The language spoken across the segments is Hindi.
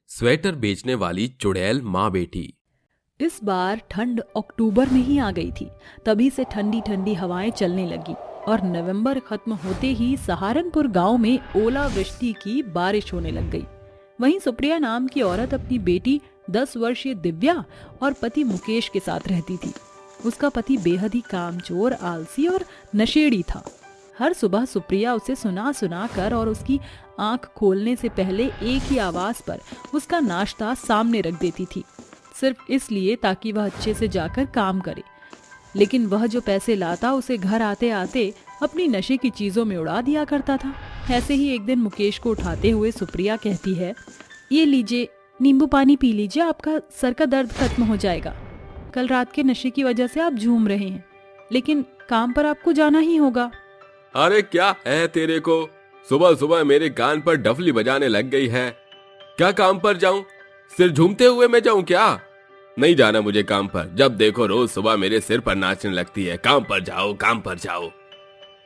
स्वेटर बेचने वाली चुड़ैल माँ बेटी। इस बार ठंड अक्टूबर में ही आ गई थी। तभी से ठंडी ठंडी हवाएं चलने लगी और नवंबर खत्म होते ही सहारनपुर गांव में ओलावृष्टि की बारिश होने लग गई। वहीं सुप्रिया नाम की औरत अपनी बेटी 10 वर्षीय दिव्या और पति मुकेश के साथ रहती थी। उसका पति बेहद ही कामचोर, आलसी और नशेड़ी था। हर सुबह सुप्रिया उसे सुना सुना कर और उसकी आंख खोलने से पहले एक ही आवाज पर उसका नाश्ता सामने रख देती थी, सिर्फ इसलिए ताकि वह अच्छे से जाकर काम करे। लेकिन वह जो पैसे लाता उसे घर आते आते अपनी नशे की चीजों में उड़ा दिया करता था। ऐसे ही एक दिन मुकेश को उठाते हुए सुप्रिया कहती है, ये लीजिए, नींबू पानी पी लीजिए, आपका सर का दर्द खत्म हो जाएगा। कल रात के नशे की वजह से आप झूम रहे हैं, लेकिन काम पर आपको जाना ही होगा। अरे क्या है तेरे को, सुबह सुबह मेरे कान पर डफली बजाने लग गई है। क्या काम पर जाऊं? सिर झूमते हुए मैं जाऊं क्या? नहीं जाना मुझे काम पर। जब देखो रोज सुबह मेरे सिर पर नाचने लगती है, काम पर जाओ, काम पर जाओ।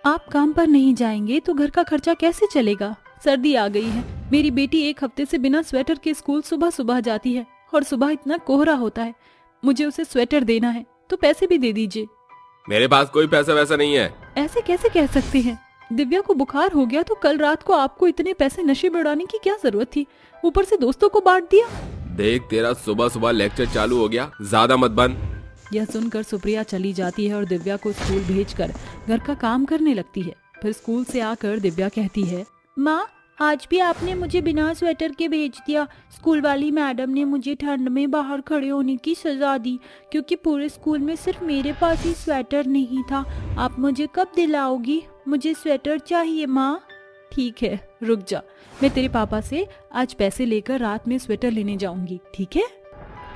आप काम पर नहीं जाएंगे तो घर का खर्चा कैसे चलेगा? सर्दी आ गई है, मेरी बेटी एक हफ्ते से बिना स्वेटर के स्कूल सुबह सुबह जाती है और सुबह इतना कोहरा होता है। मुझे उसे स्वेटर देना है तो पैसे भी दे दीजिए। मेरे पास कोई पैसा वैसा नहीं है। ऐसे कैसे कह सकते हैं? दिव्या को बुखार हो गया तो कल रात को आपको इतने पैसे नशे में उड़ाने की क्या जरूरत थी? ऊपर से दोस्तों को बांट दिया। देख, तेरा सुबह सुबह लेक्चर चालू हो गया, ज्यादा मत बन। यह सुनकर सुप्रिया चली जाती है और दिव्या को स्कूल भेजकर घर का काम करने लगती है। फिर स्कूल से आकर दिव्या कहती है, माँ, आज भी आपने मुझे बिना स्वेटर के भेज दिया। स्कूल वाली मैडम ने मुझे ठंड में बाहर खड़े होने की सजा दी, क्योंकि पूरे स्कूल में सिर्फ मेरे पास ही स्वेटर नहीं था। आप मुझे कब दिलाओगी? मुझे स्वेटर चाहिए माँ। ठीक है, रुक जा, मैं तेरे पापा से आज पैसे लेकर रात में स्वेटर लेने जाऊंगी, ठीक है?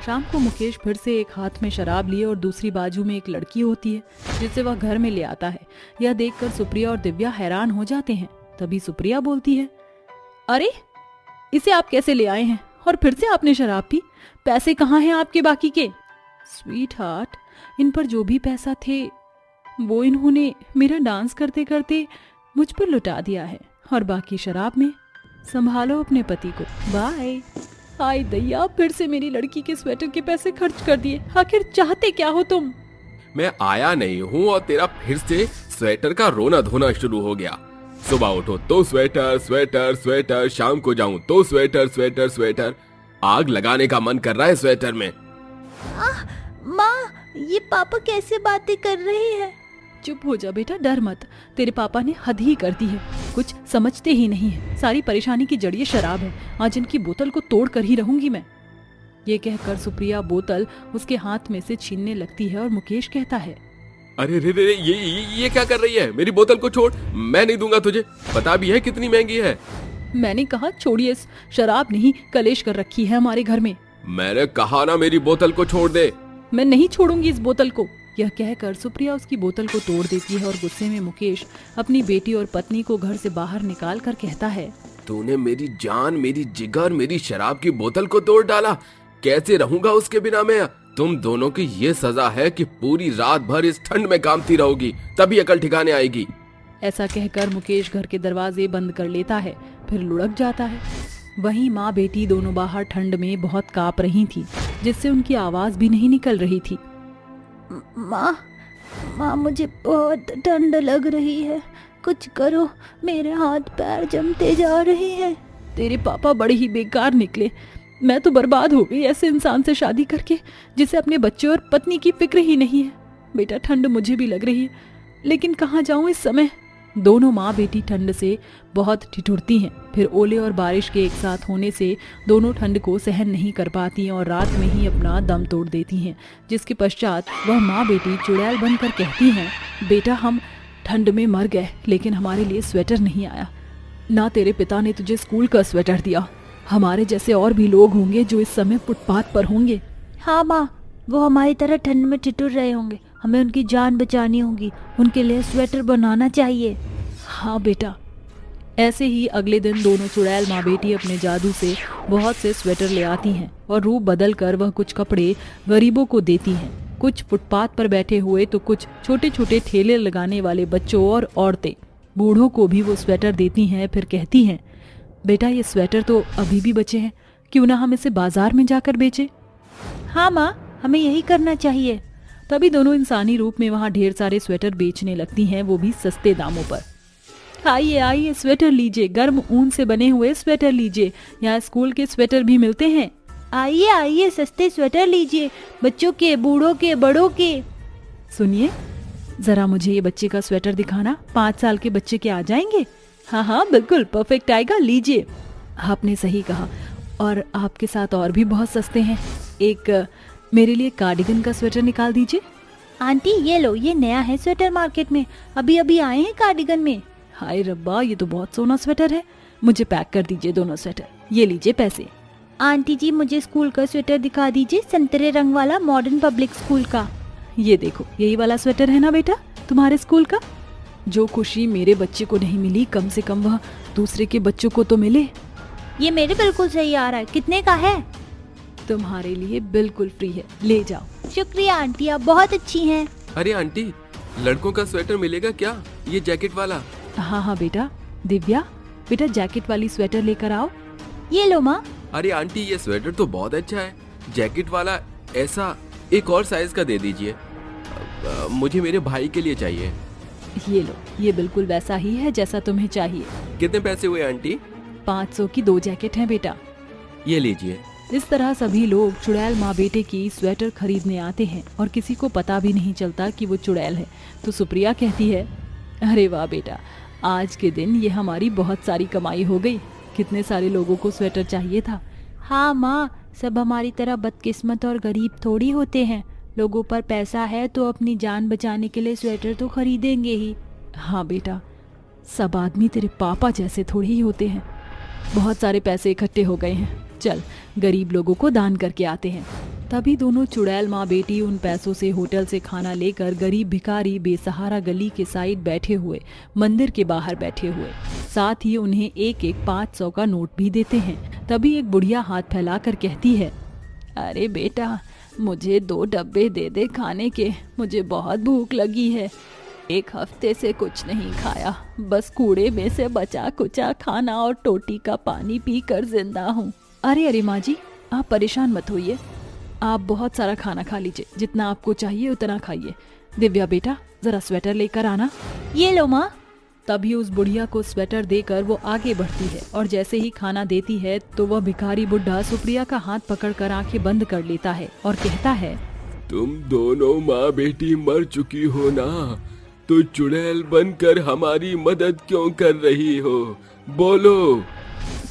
शाम को मुकेश फिर से एक हाथ में शराब लिए और दूसरी बाजू में एक लड़की होती है जिसे वह घर में ले आता है। यह देखकर सुप्रिया और दिव्या हैरान हो जाते हैं। तभी सुप्रिया बोलती है, अरे, इसे आप कैसे ले आए हैं? और फिर से आपने शराब पी? पैसे कहाँ हैं आपके बाकी के? स्वीट हार्ट, इन पर जो भी पैसा थे वो इन्होंने मेरा डांस करते करते मुझ पर लुटा दिया है, और बाकी शराब में। संभालो अपने पति को, बाय। हाय दैया, फिर से मेरी लड़की के स्वेटर के पैसे खर्च कर दिए। आखिर चाहते क्या हो तुम? मैं आया नहीं हूँ और तेरा फिर से स्वेटर का रोना धोना शुरू हो गया। सुबह उठो तो स्वेटर स्वेटर स्वेटर, शाम को जाऊं तो स्वेटर स्वेटर स्वेटर। आग लगाने का मन कर रहा है स्वेटर में। माँ, ये पापा कैसे बातें कर रहे हैं? चुप हो जा बेटा, डर मत। तेरे पापा ने हद ही कर दी है, कुछ समझते ही नहीं है। सारी परेशानी की जड़ ये शराब है। आज इनकी बोतल को तोड़ कर ही रहूंगी मैं। ये कहकर सुप्रिया बोतल उसके हाथ में से छीनने लगती है और मुकेश कहता है, अरे रे रे, ये क्या कर रही है? मेरी बोतल को छोड़, मैं नहीं दूंगा तुझे। पता भी है कितनी महंगी है। मैंने कहा छोड़िए, शराब नहीं कलेश कर रखी है हमारे घर में। मैंने कहा ना, मेरी बोतल को छोड़ दे। मैं नहीं छोड़ूंगी इस बोतल को। यह कहकर सुप्रिया उसकी बोतल को तोड़ देती है और गुस्से में मुकेश अपनी बेटी और पत्नी को घर से बाहर निकाल कर कहता है, तूने मेरी जान, मेरी जिगर, मेरी शराब की बोतल को तोड़ डाला। कैसे रहूंगा उसके बिना मैं? तुम दोनों की ये सजा है कि पूरी रात भर इस ठंड में कामती रहोगी, तभी अकल ठिकाने आएगी। ऐसा कहकर मुकेश घर के दरवाजे बंद कर लेता है, फिर लुढ़क जाता है। वहीं माँ बेटी दोनों बाहर ठंड में बहुत कांप रही थी, जिससे उनकी आवाज भी नहीं निकल रही थी। माँ, मुझे बहुत ठंड लग रही है, कुछ करो, मेरे हाथ पैर जमते जा रहे हैं। तेरे पापा बड़े ही बेकार निकले। मैं तो बर्बाद हो गई ऐसे इंसान से शादी करके जिसे अपने बच्चे और पत्नी की फिक्र ही नहीं है। बेटा, ठंड मुझे भी लग रही है, लेकिन कहाँ जाऊं इस समय? दोनों माँ बेटी ठंड से बहुत ठिठुरती हैं। फिर ओले और बारिश के एक साथ होने से दोनों ठंड को सहन नहीं कर पाती और रात में ही अपना दम तोड़ देती हैं। जिसके पश्चात वह माँ बेटी चुड़ैल बनकर कहती हैं, बेटा, हम ठंड में मर गए, लेकिन हमारे लिए स्वेटर नहीं आया। ना तेरे पिता ने तुझे स्कूल का स्वेटर दिया। हमारे जैसे और भी लोग होंगे जो इस समय फुटपाथ पर होंगे। हाँ माँ, वो हमारी तरह ठंड में ठिठुर रहे होंगे। हमें उनकी जान बचानी होगी, उनके लिए स्वेटर बनाना चाहिए। हाँ बेटा। ऐसे ही अगले दिन दोनों चुड़ैल माँ बेटी अपने जादू से बहुत से स्वेटर ले आती हैं और रूप बदल कर वह कुछ कपड़े गरीबों को देती हैं। कुछ फुटपाथ पर बैठे हुए तो कुछ छोटे छोटे ठेले लगाने वाले बच्चों और औरतें, बूढ़ों को भी वो स्वेटर देती हैं। फिर कहती हैं, बेटा, ये स्वेटर तो अभी भी बचे हैं, क्यों ना हम इसे बाजार में जाकर बेचें। हाँ माँ, हमें यही करना चाहिए। तभी दोनों इंसानी रूप में वहाँ ढेर सारे स्वेटर बेचने लगती हैं, वो भी सस्ते दामों पर। आइए आइए, स्वेटर लीजिए, गर्म ऊन से बने हुए स्वेटर लीजिए, यहाँ स्कूल के स्वेटर भी मिलते हैं। आइए आइए, सस्ते स्वेटर लीजिए, बच्चों के, बूढ़ों के, बड़ों के। सुनिए, जरा मुझे ये बच्चे का स्वेटर दिखाना, 5 साल के बच्चे के आ जाएंगे? हाँ हाँ बिल्कुल परफेक्ट आएगा, लीजिए। आपने सही कहा, और आपके साथ और भी बहुत सस्ते हैं। एक मेरे लिए कार्डिगन का स्वेटर निकाल दीजिए। आंटी ये लो, ये नया है स्वेटर मार्केट में, अभी अभी आए हैं कार्डिगन में। हाय रब्बा, ये तो बहुत सोना स्वेटर है। मुझे पैक कर दीजिए दोनों स्वेटर। ये लीजिए पैसे। आंटी जी मुझे स्कूल का स्वेटर दिखा दीजिए, संतरे रंग वाला, मॉडर्न पब्लिक स्कूल का। ये देखो, यही वाला स्वेटर है ना बेटा तुम्हारे स्कूल का? जो खुशी मेरे बच्चे को नहीं मिली, कम से कम वह दूसरे के बच्चों को तो मिले। ये मेरे बिल्कुल सही आ रहा है। कितने का है? तुम्हारे लिए बिल्कुल फ्री है, ले जाओ। शुक्रिया आंटी, आप बहुत अच्छी हैं। अरे आंटी, लड़कों का स्वेटर मिलेगा क्या, ये जैकेट वाला? हाँ हाँ बेटा। दिव्या बेटा, जैकेट वाली स्वेटर लेकर आओ। ये लो माँ। अरे आंटी, ये स्वेटर तो बहुत अच्छा है, जैकेट वाला ऐसा एक और साइज का दे दीजिए, मुझे मेरे भाई के लिए चाहिए। ये लो, ये बिल्कुल वैसा ही है जैसा तुम्हें चाहिए। कितने पैसे हुए आंटी? 500 की 2 जैकेट हैं बेटा। ये लीजिए। इस तरह सभी लोग चुड़ैल माँ बेटे की स्वेटर खरीदने आते हैं और किसी को पता भी नहीं चलता कि वो चुड़ैल है। तो सुप्रिया कहती है, अरे वाह बेटा, आज के दिन ये हमारी बहुत सारी कमाई हो गई। कितने सारे लोगों को स्वेटर चाहिए था। हाँ माँ, सब हमारी तरह बदकिस्मत और गरीब थोड़ी होते हैं। लोगों पर पैसा है तो अपनी जान बचाने के लिए स्वेटर तो खरीदेंगे ही। हाँ बेटा, सब आदमी तेरे पापा जैसे थोड़ी ही होते हैं। बहुत सारे पैसे इकट्ठे हो गए हैं, चल गरीब लोगों को दान करके आते हैं। तभी दोनों चुड़ैल माँ बेटी उन पैसों से होटल से खाना लेकर गरीब भिखारी बेसहारा गली के साइड बैठे हुए, मंदिर के बाहर बैठे हुए, साथ ही उन्हें एक एक 500 का नोट भी देते हैं। तभी एक बुढ़िया हाथ फैलाकर कहती है, अरे बेटा, मुझे 2 डब्बे दे दे खाने के, मुझे बहुत भूख लगी है। 1 हफ्ते से कुछ नहीं खाया, बस कूड़े में से बचा कुचा खाना और टोटी का पानी पी कर जिंदा हूँ। अरे अरे माँ जी, आप परेशान मत होइए, आप बहुत सारा खाना खा लीजिए, जितना आपको चाहिए उतना खाइए। दिव्या बेटा, जरा स्वेटर लेकर आना। ये लो माँ। तभी उस बुढ़िया को स्वेटर देकर वो आगे बढ़ती है और जैसे ही खाना देती है तो वह भिखारी बुढ़ा सुप्रिया का हाथ पकड़कर आंखें बंद कर लेता है और कहता है, तुम दोनों माँ बेटी मर चुकी हो ना, तो चुड़ैल बनकर हमारी मदद क्यों कर रही हो, बोलो।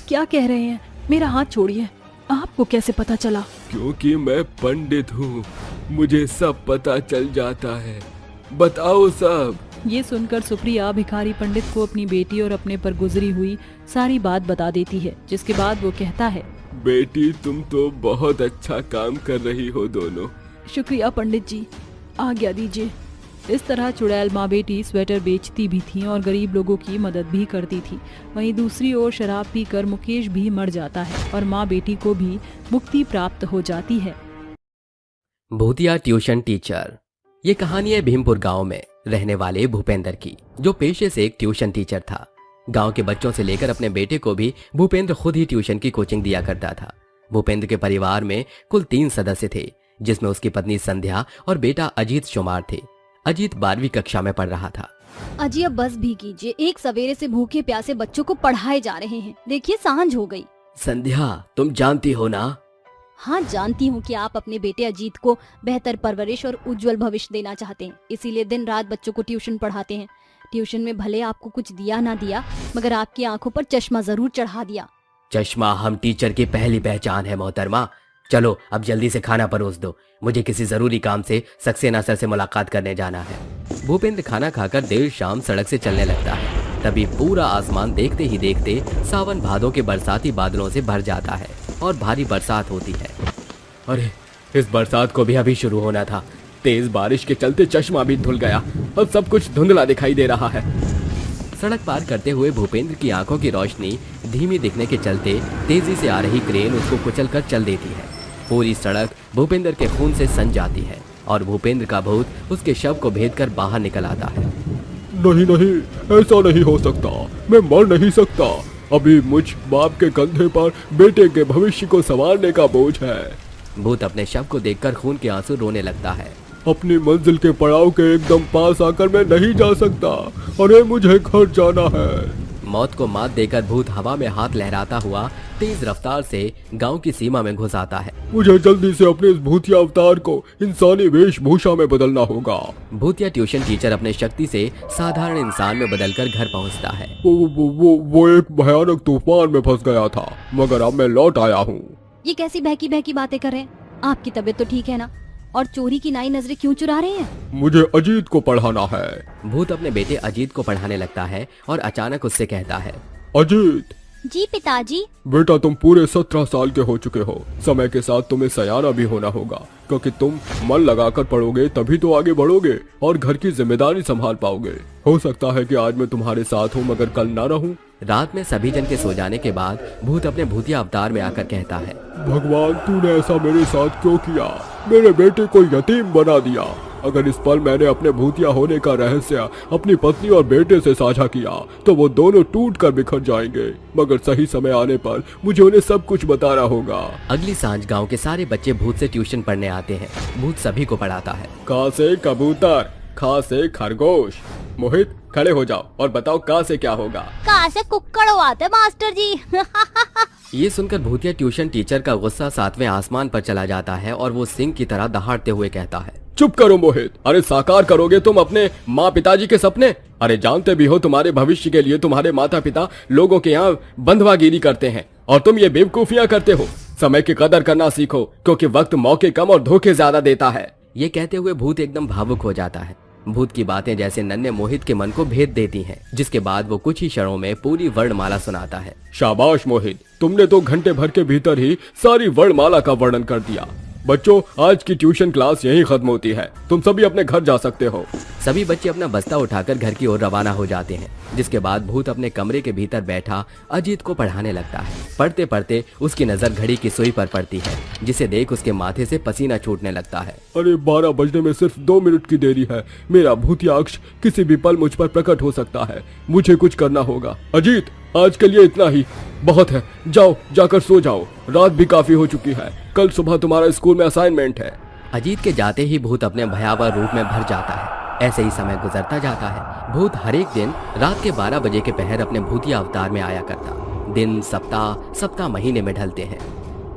क्या कह रहे हैं? मेरा हाथ छोड़िए, आपको कैसे पता चला? क्योंकि मैं पंडित हूँ, मुझे सब पता चल जाता है, बताओ सब। ये सुनकर सुप्रिया भिखारी पंडित को अपनी बेटी और अपने पर गुजरी हुई सारी बात बता देती है, जिसके बाद वो कहता है, बेटी तुम तो बहुत अच्छा काम कर रही हो दोनों। शुक्रिया पंडित जी, आज्ञा दीजिए। इस तरह चुड़ैल माँ बेटी स्वेटर बेचती भी थीं और गरीब लोगों की मदद भी करती थी। वहीं दूसरी ओर शराब पीकर मुकेश भी मर जाता है और माँ बेटी को भी मुक्ति प्राप्त हो जाती है। भूतिया ट्यूशन टीचर। ये कहानी है भीमपुर गांव में रहने वाले भूपेंद्र की, जो पेशे से एक ट्यूशन टीचर था। गांव के बच्चों से लेकर अपने बेटे को भी भूपेंद्र खुद ही ट्यूशन की कोचिंग दिया करता था। भूपेंद्र के परिवार में कुल 3 सदस्य थे, जिसमें उसकी पत्नी संध्या और बेटा अजीत शुमार थे। अजीत 12वीं कक्षा में पढ़ रहा था। अजी अब बस भी कीजिए, एक सवेरे से भूखे प्यासे बच्चों को पढ़ाए जा रहे हैं। देखिए सांझ हो गई। संध्या, तुम जानती हो ना? हाँ जानती हूँ कि आप अपने बेटे अजीत को बेहतर परवरिश और उज्जवल भविष्य देना चाहते हैं, इसीलिए दिन रात बच्चों को ट्यूशन पढ़ाते हैं। ट्यूशन में भले आपको कुछ दिया ना दिया, मगर आपकी आंखों पर चश्मा जरूर चढ़ा दिया। चश्मा हम टीचर की पहली पहचान है मोहतरमा। चलो अब जल्दी से खाना परोस दो, मुझे किसी जरूरी काम से सक्सेना सर से मुलाकात करने जाना है। भूपेंद्र खाना खाकर देर शाम सड़क से चलने लगता है। तभी पूरा आसमान देखते ही देखते सावन भादों के बरसाती बादलों से भर जाता है और भारी बरसात होती है। अरे, इस बरसात को भी अभी शुरू होना था। तेज बारिश के चलते चश्मा भी धुल गया, अब सब कुछ धुंधला दिखाई दे रहा है। सड़क पार करते हुए भूपेंद्र की आंखों की रोशनी धीमी दिखने के चलते तेजी से आ रही क्रेन उसको कुचल कर चल देती है। पूरी सड़क भूपेंद्र के खून से सन जाती है और भूपेंद्र का भूत उसके शव को भेदकर बाहर निकल आता है। नहीं नहीं, ऐसा नहीं हो सकता, मैं मर नहीं सकता। अभी मुझ बाप के कंधे पर बेटे के भविष्य को संवारने का बोझ है। भूत अपने शव को देखकर खून के आंसू रोने लगता है। अपनी मंजिल के पड़ाव के एकदम पास आकर मैं नहीं जा सकता। अरे मुझे घर जाना है। मौत को मात देकर भूत हवा में हाथ लहराता हुआ तेज रफ्तार से गांव की सीमा में घुस आता है। मुझे जल्दी से अपने इस भूतिया अवतार को इंसानी वेशभूषा में बदलना होगा। भूतिया ट्यूशन टीचर अपने शक्ति से साधारण इंसान में बदलकर घर पहुंचता है। वो एक भयानक तूफान में फंस गया था, मगर अब मैं लौट आया हूँ। ये कैसी बहकी बहकी बातें कर रहे हैं? आपकी तबीयत तो ठीक है ना? और चोरी की नाई नजरें क्यों चुरा रहे हैं? मुझे अजीत को पढ़ाना है। भूत अपने बेटे अजीत को पढ़ाने लगता है और अचानक उससे कहता है, अजीत। जी पिताजी। बेटा तुम पूरे 17 साल के हो चुके हो। समय के साथ तुम्हें सयाना भी होना होगा, क्योंकि तुम मन लगाकर पढ़ोगे तभी तो आगे बढ़ोगे और घर की जिम्मेदारी संभाल पाओगे। हो सकता है कि आज मैं तुम्हारे साथ हूँ मगर कल ना रहूँ। रात में सभी जन के सो जाने के बाद भूत अपने भूतिया अवतार में आकर कहता है, भगवान तूने ऐसा मेरे साथ क्यों किया? मेरे बेटे को यतीम बना दिया। अगर इस पल मैंने अपने भूतिया होने का रहस्य अपनी पत्नी और बेटे से साझा किया तो वो दोनों टूट कर बिखर जाएंगे, मगर सही समय आने पर मुझे उन्हें सब कुछ बताना होगा। अगली सांझ गांव के सारे बच्चे भूत से ट्यूशन पढ़ने आते हैं। भूत सभी को पढ़ाता है। का से कबूतर, खा से खरगोश। मोहित खड़े हो जाओ और बताओ का से क्या होगा? का से कुक्कड़ आते मास्टर जी। ये सुनकर भूतिया ट्यूशन टीचर का गुस्सा 7वें आसमान पर चला जाता है और वो सिंह की तरह दहाड़ते हुए कहता है, चुप करो मोहित। अरे साकार करोगे तुम अपने माँ पिताजी के सपने? अरे जानते भी हो तुम्हारे भविष्य के लिए तुम्हारे माता पिता लोगों के यहाँ बंधुआगिरी करते हैं और तुम ये बेवकूफियां करते हो। समय की कदर करना सीखो, क्योंकि वक्त मौके कम और धोखे ज्यादा देता है। ये कहते हुए भूत एकदम भावुक हो जाता है। भूत की बातें जैसे नन्हे मोहित के मन को भेद देती हैं, जिसके बाद वो कुछ ही क्षणों में पूरी वर्णमाला सुनाता है। शाबाश मोहित, तुमने तो घंटे भर के भीतर ही सारी वर्णमाला का वर्णन कर दिया। बच्चों, आज की ट्यूशन क्लास यहीं खत्म होती है। तुम सभी अपने घर जा सकते हो। सभी बच्चे अपना बस्ता उठाकर घर की ओर रवाना हो जाते हैं, जिसके बाद भूत अपने कमरे के भीतर बैठा अजीत को पढ़ाने लगता है। पढ़ते पढ़ते उसकी नजर घड़ी की सुई पर पड़ती है, जिसे देख उसके माथे से पसीना छूटने लगता है। अरे 12 बजने में सिर्फ 2 मिनट की देरी है। मेरा भूतिया अक्ष किसी भी पल मुझ पर प्रकट हो सकता है। मुझे कुछ करना होगा। अजीत, आज के लिए इतना ही बहुत है। जाओ, जाकर सो जाओ। रात भी काफी हो चुकी है। कल सुबह तुम्हारा स्कूल में असाइनमेंट है। अजीत के जाते ही भूत अपने भयावह रूप में भर जाता है। ऐसे ही समय गुजरता जाता है। भूत हर एक दिन रात के 12 बजे के पहर अपने भूतिया अवतार में आया करता। दिन सप्ताह महीने में ढलते हैं।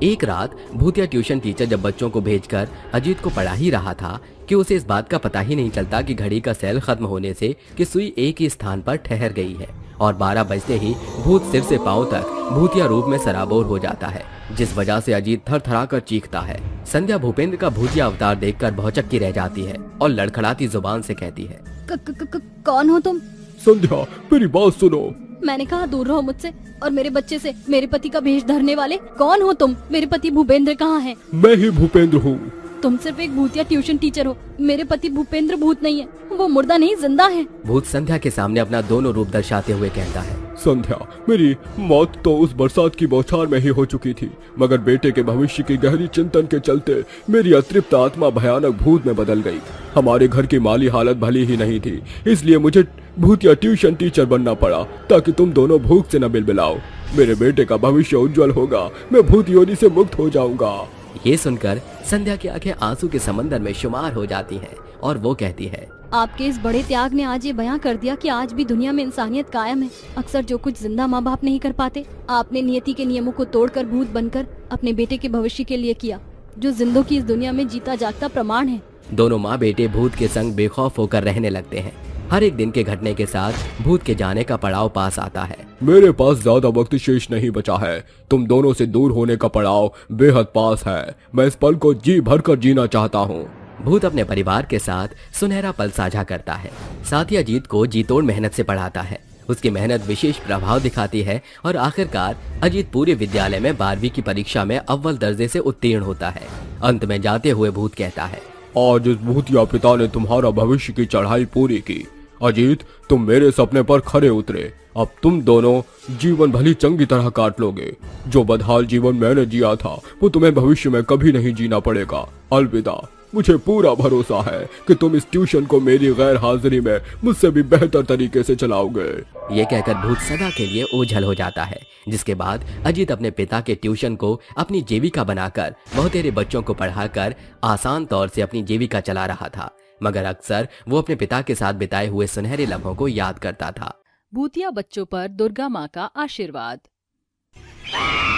एक रात भूतिया ट्यूशन टीचर जब बच्चों को भेजकर अजीत को पढ़ा ही रहा था कि उसे इस बात का पता ही नहीं चलता कि घड़ी का सेल खत्म होने से कि सुई एक ही स्थान पर ठहर गई है और 12 बजते ही भूत सिर से पांव तक भूतिया रूप में सराबोर हो जाता है, जिस वजह से अजीत थरथरा कर चीखता है। संध्या भूपेंद्र का भूतिया अवतार देखकर भौचक्की रह जाती है और लड़खड़ाती जुबान से कहती है, कौन हो तुम? संध्या, मेरी बात सुनो। मैंने कहा दूर रहो मुझसे और मेरे बच्चे से। मेरे पति का भेष धरने वाले कौन हो तुम? मेरे पति भूपेंद्र कहाँ हैं? मैं ही भूपेंद्र हूँ। तुम सिर्फ एक भूतिया ट्यूशन टीचर हो। मेरे पति भूपेंद्र भूत नहीं है, वो मुर्दा नहीं जिंदा है। भूत संध्या के सामने अपना दोनों रूप दर्शाते हुए कहता है, संध्या, मेरी मौत तो उस बरसात की बौछार में ही हो चुकी थी, मगर बेटे के भविष्य की गहरी चिंतन के चलते मेरी अतृप्त आत्मा भयानक भूत में बदल गई। हमारे घर की माली हालत भली ही नहीं थी, इसलिए मुझे भूतिया ट्यूशन टीचर बनना पड़ा ताकि तुम दोनों भूख से न बिलबिलाओ। मेरे बेटे का भविष्य उज्जवल होगा। मैं भूत योनि से मुक्त हो जाऊंगा। ये सुनकर संध्या की आंखें आंसू के समंदर में शुमार हो जाती हैं और वो कहती है, आपके इस बड़े त्याग ने आज ये बयां कर दिया कि आज भी दुनिया में इंसानियत कायम है। अक्सर जो कुछ जिंदा माँ बाप नहीं कर पाते, आपने नियति के नियमों को तोड़कर भूत बनकर अपने बेटे के भविष्य के लिए किया, जो जिंदों की इस दुनिया में जीता जागता प्रमाण है। दोनों माँ बेटे भूत के संग बेखौफ होकर रहने लगते हैं। हर एक दिन के घटने के साथ भूत के जाने का पड़ाव पास आता है। मेरे पास ज्यादा वक्त शेष नहीं बचा है। तुम दोनों से दूर होने का पड़ाव बेहद पास है। मैं इस पल को जी भर कर जीना चाहता हूँ। भूत अपने परिवार के साथ सुनहरा पल साझा करता है। साथ ही अजीत को जी तोड़ मेहनत से पढ़ाता है। उसकी मेहनत विशेष प्रभाव दिखाती है और आखिरकार अजीत पूरे विद्यालय में 12वीं की परीक्षा में अव्वल दर्जे से उत्तीर्ण होता है। अंत में जाते हुए भूत कहता है, आज इस भूतिया पिता ने तुम्हारा भविष्य की चढ़ाई पूरी की। अजीत, तुम मेरे सपने पर खरे उतरे। अब तुम दोनों जीवन भली चंगी तरह काट लोगे। जो बदहाल जीवन मैंने जिया था वो तुम्हें भविष्य में कभी नहीं जीना पड़ेगा। अलविदा। मुझे पूरा भरोसा है कि तुम इस ट्यूशन को मेरी गैर हाजिरी में मुझसे भी बेहतर तरीके से चलाओगे। ये कहकर भूत सदा के लिए ओझल हो जाता है, जिसके बाद अजीत अपने पिता के ट्यूशन को अपनी जीविका बनाकर बहुतेरे बच्चों को पढ़ाकर आसान तौर से अपनी जीविका चला रहा था, मगर अक्सर वो अपने पिता के साथ बिताए हुए सुनहरे लम्हों को याद करता था। भूतिया बच्चों पर दुर्गा माँ का आशीर्वाद।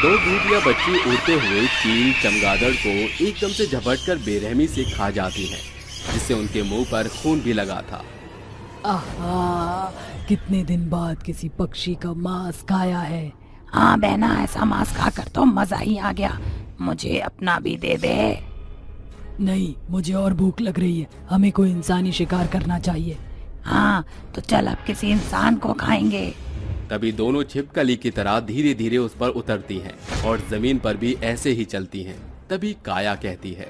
दो भूतिया बच्ची उड़ते हुए चील चमगादड़ को एकदम से झपटकर बेरहमी से खा जाती हैं, जिससे उनके मुंह पर खून भी लगा था। आहा, कितने दिन बाद किसी पक्षी का मांस खाया है। हाँ बहना, ऐसा मांस खाकर तो मजा ही आ गया। मुझे अपना भी दे दे। नहीं, मुझे और भूख लग रही है। हमें कोई इंसानी शिकार करना चाहिए। हाँ तो चल अब किसी इंसान को खाएंगे। तभी दोनों छिपकली की तरह धीरे धीरे उस पर उतरती हैं और जमीन पर भी ऐसे ही चलती हैं। तभी काया कहती है,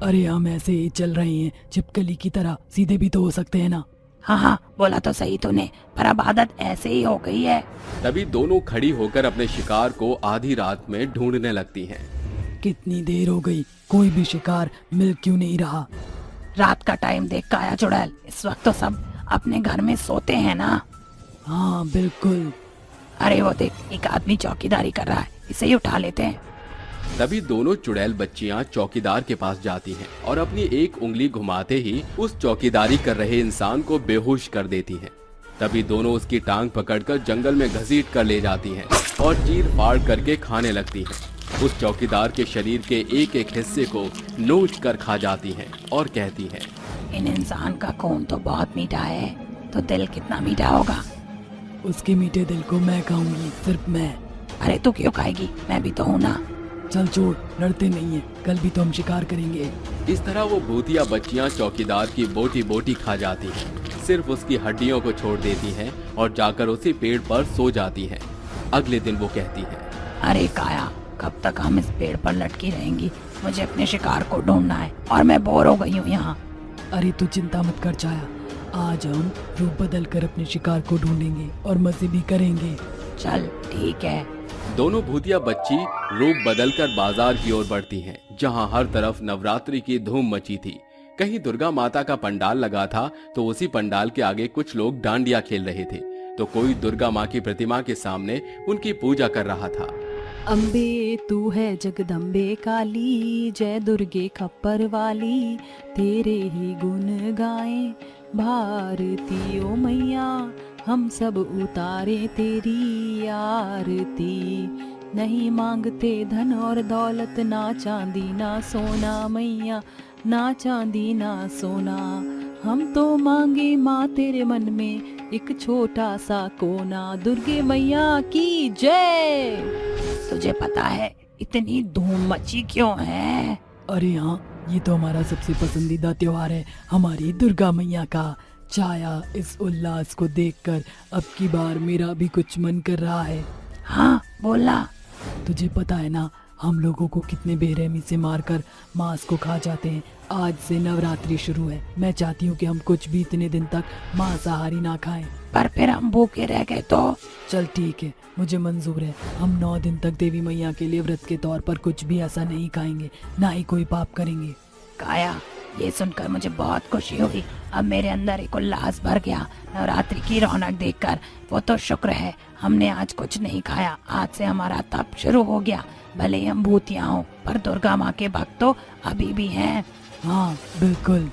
अरे हम ऐसे ही चल रहे हैं, छिपकली की तरह सीधे भी तो हो सकते हैं ना। हाँ हाँ बोला तो सही तूने, पर अब आदत ऐसे ही हो गई है। तभी दोनों खड़ी होकर अपने शिकार को आधी रात में ढूंढने लगती हैं। कितनी देर हो गई, कोई भी शिकार मिल क्यों नहीं रहा। रात का टाइम देख काया चुड़ैल, इस वक्त तो सब अपने घर में सोते हैं ना। हाँ बिल्कुल। अरे वो देख, एक आदमी चौकीदारी कर रहा है, इसे ही उठा लेते हैं। तभी दोनों चुड़ैल बच्चियां चौकीदार के पास जाती हैं और अपनी एक उंगली घुमाते ही उस चौकीदारी कर रहे इंसान को बेहोश कर देती हैं। तभी दोनों उसकी टांग पकड़कर जंगल में घसीट कर ले जाती हैं और चीर फाड़ करके खाने लगती हैं। उस चौकीदार के शरीर के एक एक हिस्से को नोच कर खा जाती हैं और कहती हैं, इन इंसान का खून तो बहुत मीठा है, तो दिल कितना मीठा होगा। उसके मीठे दिल को मैं खाऊंगी, सिर्फ मैं। अरे तू क्यों खाएगी, मैं भी तो हूँ ना। चल छोड़, लड़ते नहीं है, कल भी तो हम शिकार करेंगे। इस तरह वो भूतिया बच्चियां चौकीदार की बोटी बोटी खा जाती हैं, सिर्फ उसकी हड्डियों को छोड़ देती हैं और जाकर उसी पेड़ पर सो जाती हैं। अगले दिन वो कहती है, अरे काया, कब तक हम इस पेड़ पर लटकी रहेंगी। मुझे अपने शिकार को ढूंढना है और मैं बोर हो गई हूँ यहाँ। अरे तू चिंता मत कर छाया, आज हम रूप बदल कर अपने शिकार को ढूंढेंगे और मजे भी करेंगे। चल ठीक है। दोनों भूतिया बच्ची रूप बदलकर बाजार की ओर बढ़ती हैं, जहां हर तरफ नवरात्रि की धूम मची थी। कहीं दुर्गा माता का पंडाल लगा था तो उसी पंडाल के आगे कुछ लोग डांडिया खेल रहे थे, तो कोई दुर्गा माँ की प्रतिमा के सामने उनकी पूजा कर रहा था। अम्बे तू है जगदम्बे काली, जय दुर्गे खप्पर वाली, तेरे ही गुण गाएं भारती ओ मैया, हम सब उतारे तेरी आरती। नहीं मांगते धन और दौलत, ना चांदी ना सोना मैया, ना चांदी ना सोना। हम तो मांगे माँ तेरे मन में एक छोटा सा कोना। दुर्गे मैया की जय। तुझे पता है इतनी धूम मची क्यों है? अरे हाँ, ये तो हमारा सबसे पसंदीदा त्योहार है, हमारी दुर्गा मैया का। छाया, इस उल्लास को देखकर अब की बार मेरा भी कुछ मन कर रहा है। हाँ बोला। तुझे पता है ना, हम लोगों को कितने बेरहमी से मारकर मांस को खा जाते हैं। आज से नवरात्रि शुरू है, मैं चाहती हूँ कि हम कुछ भी इतने दिन तक मांसाहारी ना खाएं। पर फिर हम भूखे रह गए तो? चल ठीक है, मुझे मंजूर है। हम 9 दिन तक देवी मैया के लिए व्रत के तौर पर कुछ भी ऐसा नहीं खाएंगे, ना ही कोई पाप करेंगे। काया, ये सुनकर मुझे बहुत खुशी हुई। अब मेरे अंदर एक उल्लास भर गया नवरात्रि की रौनक देखकर। वो तो शुक्र है हमने आज कुछ नहीं खाया। आज से हमारा तप शुरू हो गया। भले ही हम भूतिया हों, पर दुर्गा माँ के भक्त तो अभी भी हैं। हाँ बिल्कुल।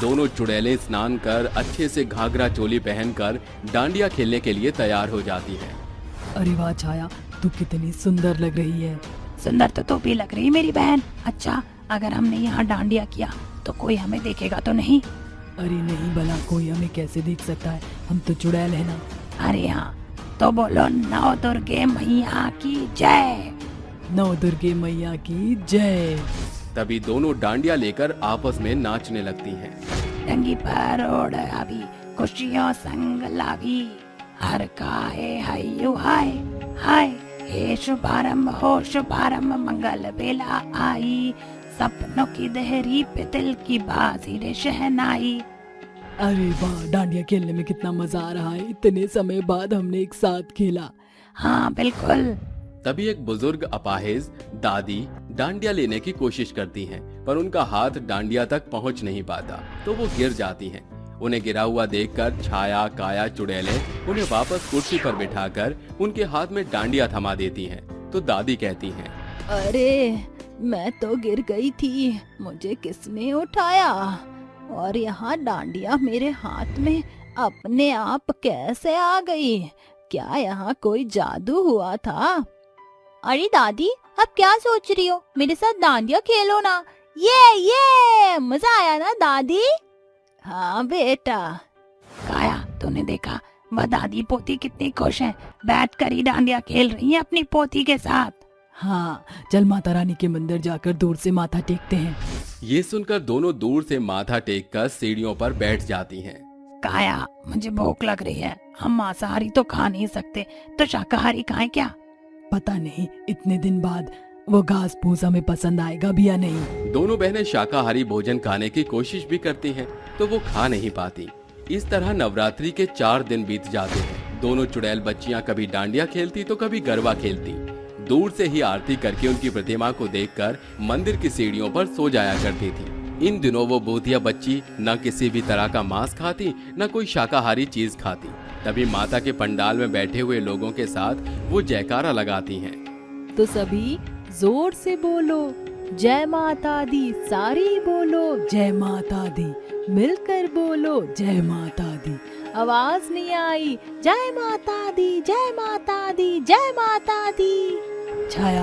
दोनों चुड़ैलें स्नान कर अच्छे से घाघरा चोली पहनकर डांडिया खेलने के लिए तैयार हो जाती हैं। अरे वाह छाया, तू कितनी सुंदर लग रही है। सुंदर तो तू भी लग रही मेरी बहन। अच्छा, अगर हमने यहाँ डांडिया किया तो कोई हमें देखेगा तो नहीं? अरे नहीं, भला कोई हमें कैसे देख सकता है, हम तो चुड़ैल है ना। अरे हाँ, तो बोलो नौ दुर्गे मैया की जय। नौ दुर्गे मैया की जय। तभी दोनों डांडिया लेकर आपस में नाचने लगती हैं। रंगी पर ओढ़ अभी खुशियों संग लावी, हर काहे हयु हाय हाय। हे शुभारंभ हो शुभारंभ, मंगल बेला आई, सपनों की दहरी पे दिल की बाजी रे शहनाई। अरे वाह, डांडिया खेलने में कितना मजा आ रहा है। इतने समय बाद हमने एक साथ खेला। हाँ बिल्कुल। तभी एक बुजुर्ग अपाहिज दादी डांडिया लेने की कोशिश करती हैं, पर उनका हाथ डांडिया तक पहुंच नहीं पाता तो वो गिर जाती हैं। उन्हें गिरा हुआ देखकर छाया, काया, चुड़ैलें उन्हें वापस कुर्सी पर बिठाकर उनके हाथ में डांडिया थमा देती हैं। तो दादी कहती हैं, अरे मैं तो गिर गई थी, मुझे किसने उठाया? और यहाँ डांडिया मेरे हाथ में अपने आप कैसे आ गई? क्या यहाँ कोई जादू हुआ था? अरे दादी, अब क्या सोच रही हो? मेरे साथ डांडिया खेलो ना। ये मजा आया ना दादी? हाँ बेटा। काया, तूने देखा वह दादी पोती कितनी खुश हैं, बैठ कर ही डांडिया खेल रही हैं अपनी पोती के साथ। हाँ, चल माता रानी के मंदिर जाकर दूर से माथा टेकते हैं। ये सुनकर दोनों दूर से माथा टेककर सीढ़ियों पर बैठ जाती हैं। काया, मुझे भूख लग रही है, हम मांसाहारी तो खा नहीं सकते, तो शाकाहारी खाएं क्या? पता नहीं इतने दिन बाद वो घास फूस हमें पसंद आएगा भी या नहीं। दोनों बहनें शाकाहारी भोजन खाने की कोशिश भी करती हैं, तो वो खा नहीं पाती। इस तरह नवरात्रि के 4 दिन बीत जाते हैं। दोनों चुड़ैल बच्चियां कभी डांडिया खेलती तो कभी गरबा खेलती। दूर से ही आरती करके उनकी प्रतिमा को देखकर मंदिर की सीढ़ियों पर सो जाया करती थी। इन दिनों वो भूतिया बच्ची न किसी भी तरह का मांस खाती, न कोई शाकाहारी चीज खाती। तभी माता के पंडाल में बैठे हुए लोगों के साथ वो जयकारा लगाती हैं। तो सभी जोर से बोलो, जय माता दी। सारी बोलो, जय माता दी। मिलकर बोलो, जय माता दी। आवाज नहीं आई, जय माता दी, जय माता दी, जय माता दी। छाया,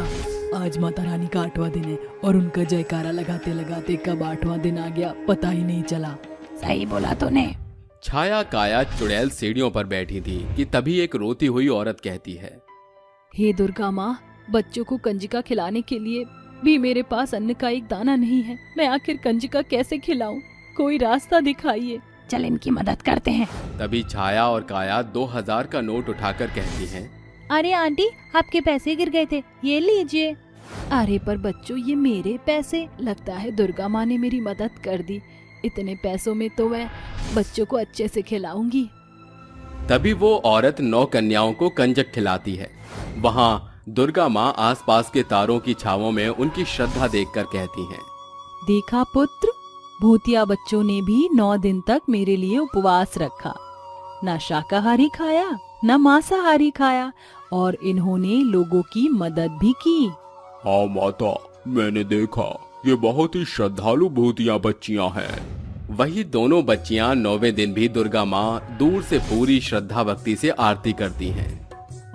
आज माता रानी का 8वां दिन है और उनका जयकारा लगाते लगाते कब 8वां दिन आ गया पता ही नहीं चला। सही बोला तूने। छाया, काया, चुड़ैल सीढ़ियों पर बैठी थी कि तभी एक रोती हुई औरत कहती है, हे दुर्गा माँ, बच्चों को कंजिका खिलाने के लिए भी मेरे पास अन्न का एक दाना नहीं है। मैं आखिर कंजिका कैसे खिलाऊं? कोई रास्ता दिखाइए। चल इनकी मदद करते हैं। तभी छाया और काया 2000 का नोट उठाकर कहती हैं, अरे आंटी, आपके पैसे गिर गए थे, ये लीजिए। अरे पर बच्चों, ये मेरे पैसे। लगता है दुर्गा माँ ने मेरी मदद कर दी। इतने पैसों में तो मैं बच्चों को अच्छे से खिलाऊंगी। तभी वो औरत 9 कन्याओं को कंजक खिलाती है। वहाँ दुर्गा माँ आसपास के तारों की छावों में उनकी श्रद्धा देखकर कहती हैं, देखा पुत्र, भूतिया बच्चों ने भी 9 दिन तक मेरे लिए उपवास रखा। न शाकाहारी खाया, न मांसाहारी खाया, और इन्होंने लोगों की मदद भी की। हाँ माता, मैंने देखा, ये बहुत ही श्रद्धालु भूतिया बच्चियां हैं। वही दोनों बच्चियां 9वें दिन भी दुर्गा माँ दूर से पूरी श्रद्धा भक्ति से आरती करती हैं।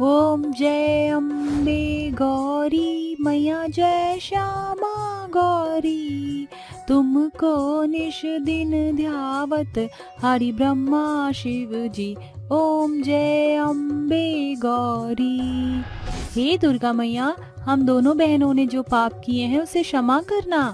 ओम जय अम्बे गौरी मैया, जय श्यामा गौरी, तुमको निश दिन ध्यावत हरि ब्रह्मा शिव जी। ओम जय अम्बे गौरी। हे दुर्गा मैया, हम दोनों बहनों ने जो पाप किए हैं उसे क्षमा करना।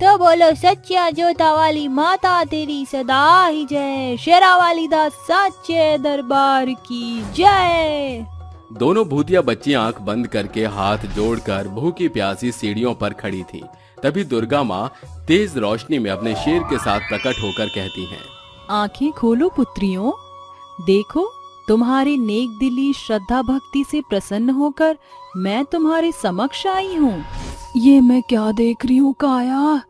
तो बोलो सच्चा जोता वाली माता तेरी सदा ही जय। शेरा वाली दा सच्चे दरबार की जय। दोनों भूतिया बच्चियां आंख बंद करके हाथ जोड़कर भूखी प्यासी सीढ़ियों पर खड़ी थी। तभी दुर्गा माँ तेज रोशनी में अपने शेर के साथ प्रकट होकर कहती हैं, आंखें खोलो पुत्रियों, देखो तुम्हारे नेक दिली श्रद्धा भक्ति से प्रसन्न होकर मैं तुम्हारे समक्ष आई हूँ। ये मैं क्या देख रही हूँ काया?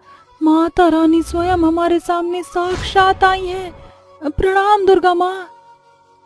माता रानी स्वयं हमारे सामने साक्षात आई हैं। प्रणाम दुर्गा माँ।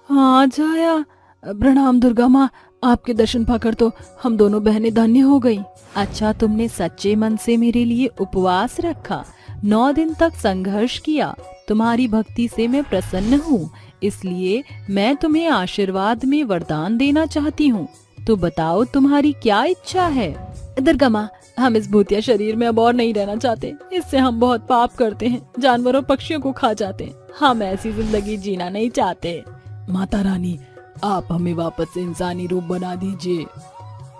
हाँ छाया, प्रणाम दुर्गा माँ। आपके दर्शन पाकर तो हम दोनों बहनें धन्य हो गई। अच्छा, तुमने सच्चे मन से मेरे लिए उपवास रखा, 9 दिन तक संघर्ष किया। तुम्हारी भक्ति से मैं प्रसन्न हूँ, इसलिए मैं तुम्हें आशीर्वाद में वरदान देना चाहती हूँ। तो बताओ तुम्हारी क्या इच्छा है? दुर्गा माँ, हम इस भूतिया शरीर में अब और नहीं रहना चाहते। इससे हम बहुत पाप करते हैं, जानवरों पक्षियों को खा जाते हैं। हम ऐसी जिंदगी जीना नहीं चाहते। माता रानी, आप हमें वापस इंसानी रूप बना दीजिए।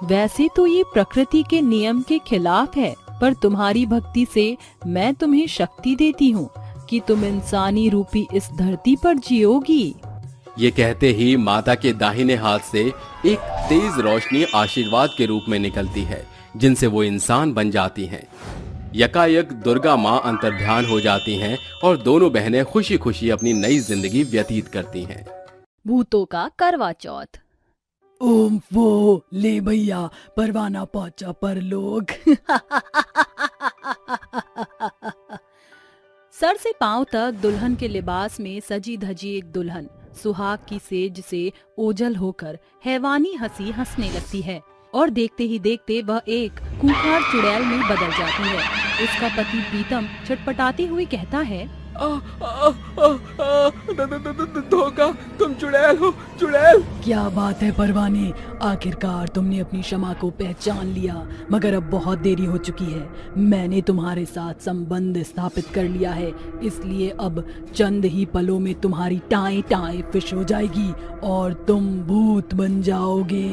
वैसे तो ये प्रकृति के नियम के खिलाफ है, पर तुम्हारी भक्ति से मैं तुम्हें शक्ति देती हूँ कि तुम इंसानी रूपी इस धरती पर जियोगी। ये कहते ही माता के दाहिने हाथ से एक तेज रोशनी आशीर्वाद के रूप में निकलती है, जिनसे वो इंसान बन जाती हैं। यकायक दुर्गा माँ अंतर्ध्यान हो जाती हैं और दोनों बहनें खुशी खुशी अपनी नई जिंदगी व्यतीत करती हैं। भूतों का करवा चौथ। ओम वो ले भैया, परवाना पहुंचा पर लोग। सर से पांव तक दुल्हन के लिबास में सजी धजी एक दुल्हन सुहाग की सेज से ओझल होकर हैवानी हंसी हंसने लगती है और देखते ही देखते वह एक खूंखार चुड़ैल में बदल जाती है। उसका पति प्रीतम छटपटाते हुए कहता है, धोखा, तुम चुड़ैल हो, चुड़ैल। क्या बात है परवाने, आखिरकार तुमने अपनी क्षमा को पहचान लिया, मगर अब बहुत देरी हो चुकी है। मैंने तुम्हारे साथ संबंध स्थापित कर लिया है, इसलिए अब चंद ही पलों में तुम्हारी टाई टाई फिश हो जाएगी और तुम भूत बन जाओगे।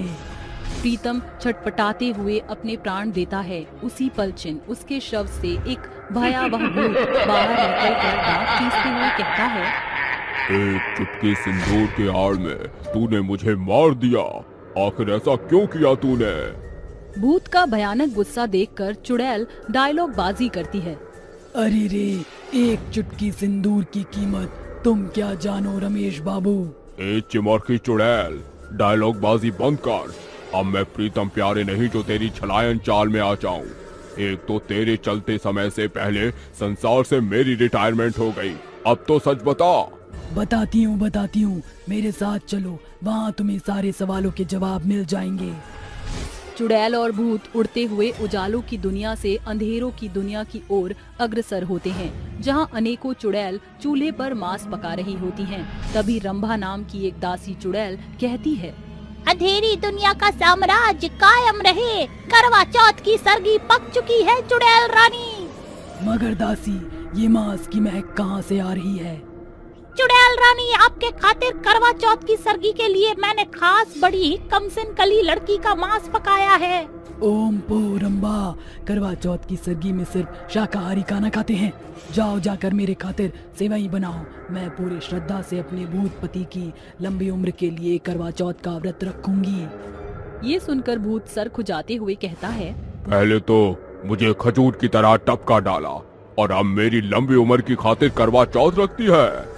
प्रीतम छटपटाते हुए अपने प्राण देता है। उसी पल चिन्ह उसके शव से एक भयावह भूत बाहर निकलकर दांत पीसते हुए कहता है, एक चुटकी सिंदूर के आड़ में तूने मुझे मार दिया, आखिर ऐसा क्यों किया तूने? भूत का भयानक गुस्सा देखकर चुड़ैल डायलॉग बाजी करती है, अरे रे, एक चुटकी सिंदूर की कीमत तुम क्या जानो रमेश बाबू। ए चिमर की चुड़ैल, डायलॉग बाजी बंद कर। अब मैं प्रीतम प्यारे नहीं जो तेरी छलायन चाल में आ जाऊं। एक तो तेरे चलते समय से पहले संसार से मेरी रिटायरमेंट हो गई, अब तो सच बता। बताती हूँ, मेरे साथ चलो, वहाँ तुम्हें सारे सवालों के जवाब मिल जाएंगे। चुड़ैल और भूत उड़ते हुए उजालों की दुनिया से अंधेरों की दुनिया की ओर अग्रसर होते हैं, जहां अनेकों चुड़ैल चूल्हे पर मांस पका रही होती हैं। तभी रंभा नाम की एक दासी चुड़ैल कहती है, अंधेरी दुनिया का साम्राज्य कायम रहे, करवा चौथ की सरगी पक चुकी है चुड़ैल रानी। मगर दासी, ये मांस की महक कहाँ से आ रही है? चुड़ैल रानी, आपके खातिर करवा चौथ की सरगी के लिए मैंने खास बड़ी कमसिन कली लड़की का मांस पकाया है। ओम पो रंबा, करवा चौथ की सरगी में सिर्फ शाकाहारी खाना खाते हैं। जाओ जाकर मेरे खातिर सेवई बनाओ, मैं पूरी श्रद्धा से अपने भूत पति की लंबी उम्र के लिए करवा चौथ का व्रत रखूंगी। ये सुनकर भूत सर खुजाते हुए कहता है, पहले तो मुझे खजूर की तरह टपका डाला और अब मेरी लंबी उम्र की खातिर करवा चौथ रखती है।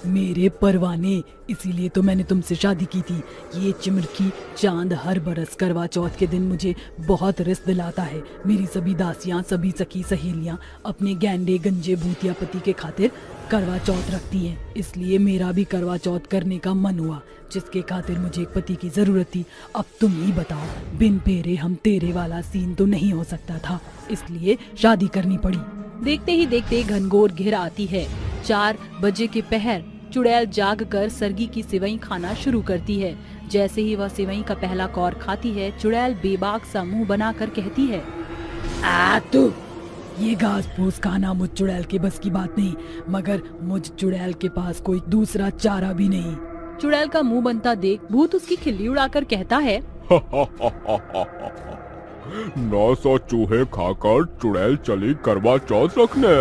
मेरे परवाने, इसीलिए तो मैंने तुमसे शादी की थी। ये चिमरकी चांद हर बरस करवा चौथ के दिन मुझे बहुत रिश्त दिलाता है। मेरी सभी दासियां, सभी सखी सहेलियां अपने गैंडे गंजे भूतिया पति के खातिर करवा चौथ रखती हैं। इसलिए मेरा भी करवा चौथ करने का मन हुआ, जिसके खातिर मुझे एक पति की जरूरत थी। अब तुम ही बताओ, बिन पेरे हम तेरे वाला सीन तो नहीं हो सकता था, इसलिए शादी करनी पड़ी। देखते ही देखते घनघोर घिर आती है। 4 बजे के पहर चुड़ैल जाग कर सरगी की सिवई खाना शुरू करती है। जैसे ही वह सिवई का पहला कौर खाती है, चुड़ैल बेबाक सा मुंह बनाकर कहती है, तू ये घास फूस खाना मुझ चुड़ैल के बस की बात नहीं, मगर मुझ चुड़ैल के पास कोई दूसरा चारा भी नहीं। चुड़ैल का मुंह बनता देख भूत उसकी खिल्ली उड़ाकर कहता है, 900 चूहे खाकर चुड़ैल चली करवा चौथ रखने।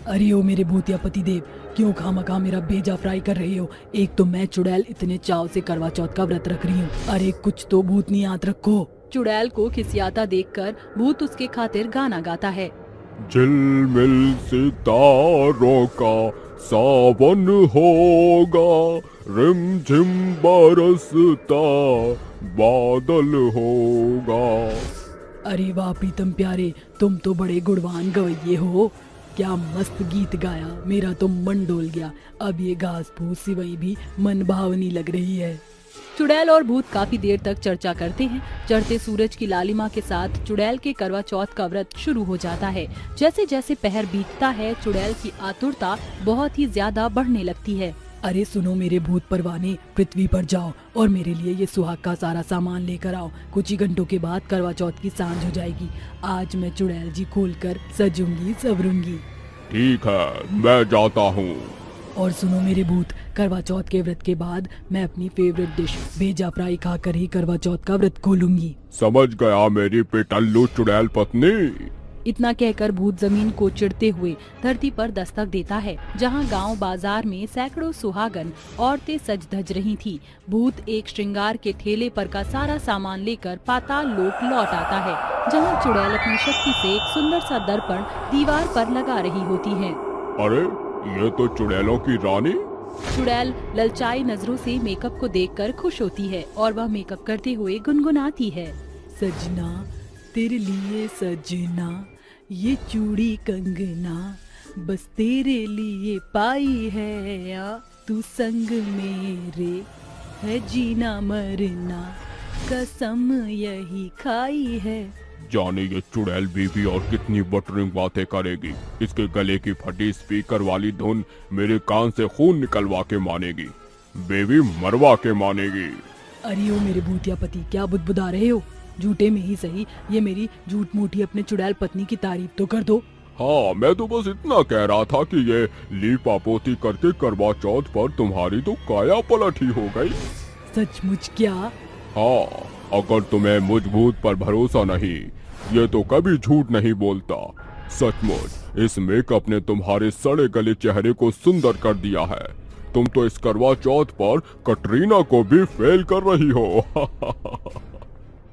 अरे ओ मेरे भूतिया पति देव, क्यों खामखा मेरा भेजा फ्राई कर रहे हो? एक तो मैं चुड़ैल इतने चाव से करवा चौथ का व्रत रख रही हूँ, अरे कुछ तो भूतनी याद रखो। चुड़ैल को खिसियाता देखकर भूत उसके खातिर गाना गाता है, झिलमिल सितारों का सावन होगा, रिमझिम बरसता बादल होगा। अरे वाह प्रीतम प्यारे, तुम तो बड़े गुणवान गवैये हो। क्या मस्त गीत गाया, मेरा तो मन डोल गया। अब ये घास फूस सिवई भी मन भावनी लग रही है। चुड़ैल और भूत काफी देर तक चर्चा करते हैं। चढ़ते सूरज की लालिमा के साथ चुड़ैल के करवा चौथ का व्रत शुरू हो जाता है। जैसे जैसे पहर बीतता है, चुड़ैल की आतुरता बहुत ही ज्यादा बढ़ने लगती है। अरे सुनो मेरे भूत परवाने, पृथ्वी पर जाओ और मेरे लिए ये सुहाग का सारा सामान लेकर आओ। कुछ ही घंटों के बाद करवा चौथ की सांझ हो जाएगी। आज मैं चुड़ैल जी खोलकर सजूंगी सवरूंगी। ठीक है, मैं जाता हूँ। और सुनो मेरे भूत, करवा चौथ के व्रत के बाद मैं अपनी फेवरेट डिश भेजा फ्राई खाकर ही करवा चौथ का व्रत खोलूंगी। समझ गया मेरी पिटल्लू चुड़ैल पत्नी। इतना कहकर भूत जमीन को चिढ़ते हुए धरती पर दस्तक देता है, जहां गांव बाजार में सैकड़ों सुहागन औरतें सज धज रही थी। भूत एक श्रृंगार के ठेले पर का सारा सामान लेकर पाताल लोक लौट आता है, जहां चुड़ैल अपनी शक्ति से एक सुंदर सा दर्पण दीवार पर लगा रही होती है। अरे ये तो चुड़ैलों की रानी चुड़ैल ललचाई नजरों से मेकअप को देखकर खुश होती है और वह मेकअप करते हुए गुनगुनाती है। सजना तेरे लिए सजना, ये चूड़ी कंगना बस तेरे लिए पाई है या तू संग मेरे, है जीना मरना कसम यही खाई है। जाने ये चुड़ैल बीबी और कितनी बटरिंग बातें करेगी। इसके गले की फटी स्पीकर वाली धुन मेरे कान से खून निकलवा के मानेगी, बेबी मरवा के मानेगी। अरे ओ मेरे भूतिया पति, क्या बुदबुदा रहे हो? झूठे में ही सही ये मेरी झूठ मूठी अपने चुड़ैल पत्नी की तारीफ तो कर दो। हाँ, मैं तो बस इतना कह रहा था कि ये लीपा पोती करके करवा चौथ पर तुम्हारी तो काया पलट ही हो गई। सचमुच क्या? हाँ, अगर तुम्हें मुझ भूत पर भरोसा नहीं, ये तो कभी झूठ नहीं बोलता। सचमुच इस मेकअप ने तुम्हारे सड़े गले चेहरे को सुंदर कर दिया है। तुम तो इस करवा चौथ पर कटरीना को भी फेल कर रही हो।